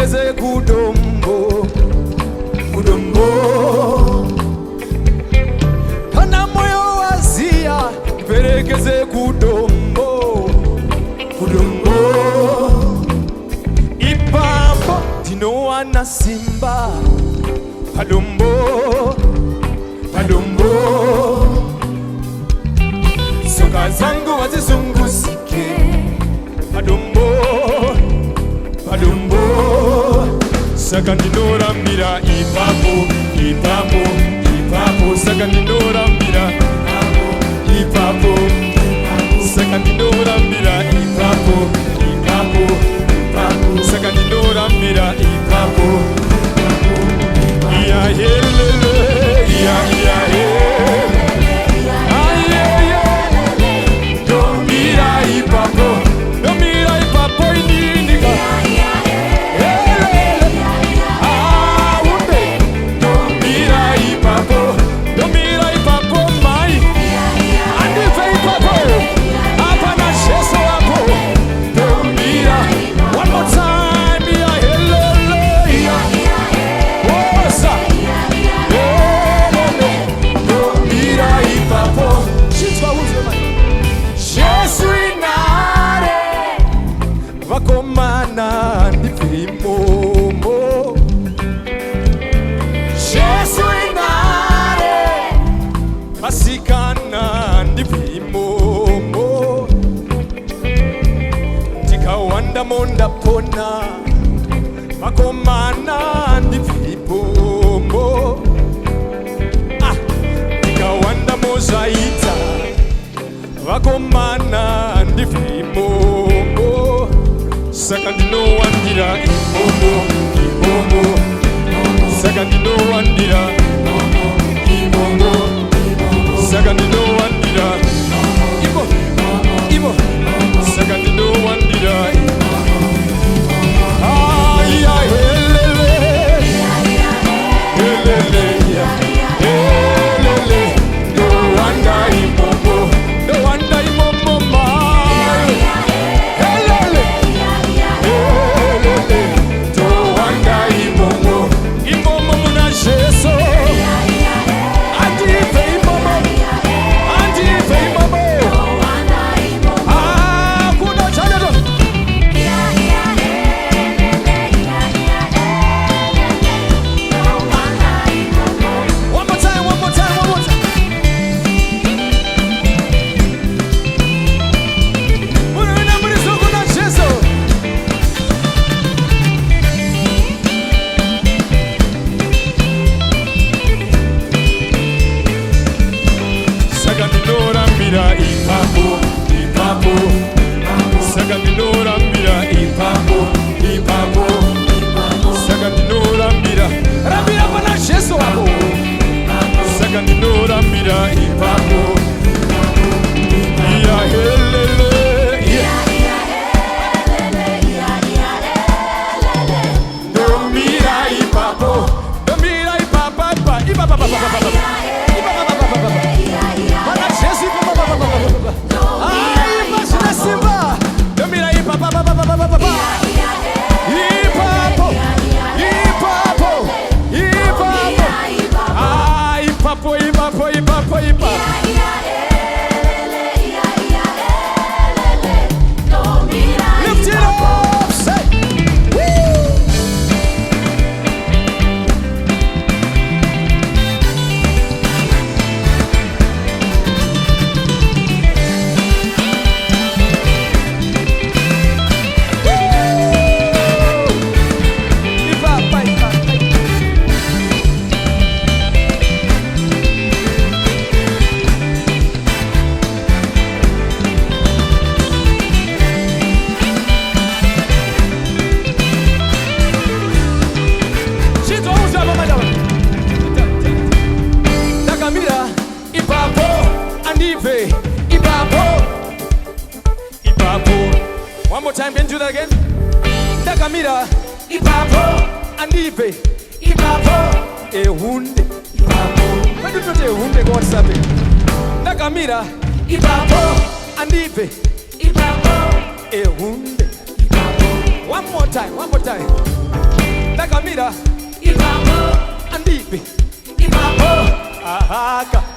niperekeze kudombo, kudombo. Kana moyo wazia, niperekeze kudombo, kudombo. Ipapo tinoa na simba, padombo, padombo. Soka zangu wazizungusike, padombo, padombo. Sakandinora mira ipapo, ipapo, ipapo. Sakandinora mira ipapo, sakandinora mira ipapo, ipapo, ipapo. Sakandinora mira ipapo, iya helele, iya iya helele. Vakomana ndivimomo, Jesu inare. Vasikana ndivimomo, tikawanda monda pona. Vakomana ndivimomo, tikawanda mozaita. Vakomana ndivimomo. Sakandino wandira imomo, imomo. Sakandino wandira imomo, sakandino wandira imo, imo. Sakandino wandira aya helele, helele, helele. Do wanda imomo, do wanda imomo ma. One more time, can you do that again? Dakamira, ipapo, andipe, ipapo, ehunde, ipapo. When you do the ehunde, what's happening? Dakamira, ipapo, andipe, ipapo, ehunde, ipapo. One more time, one more time. ipapo, andipe, ipapo, ahaka.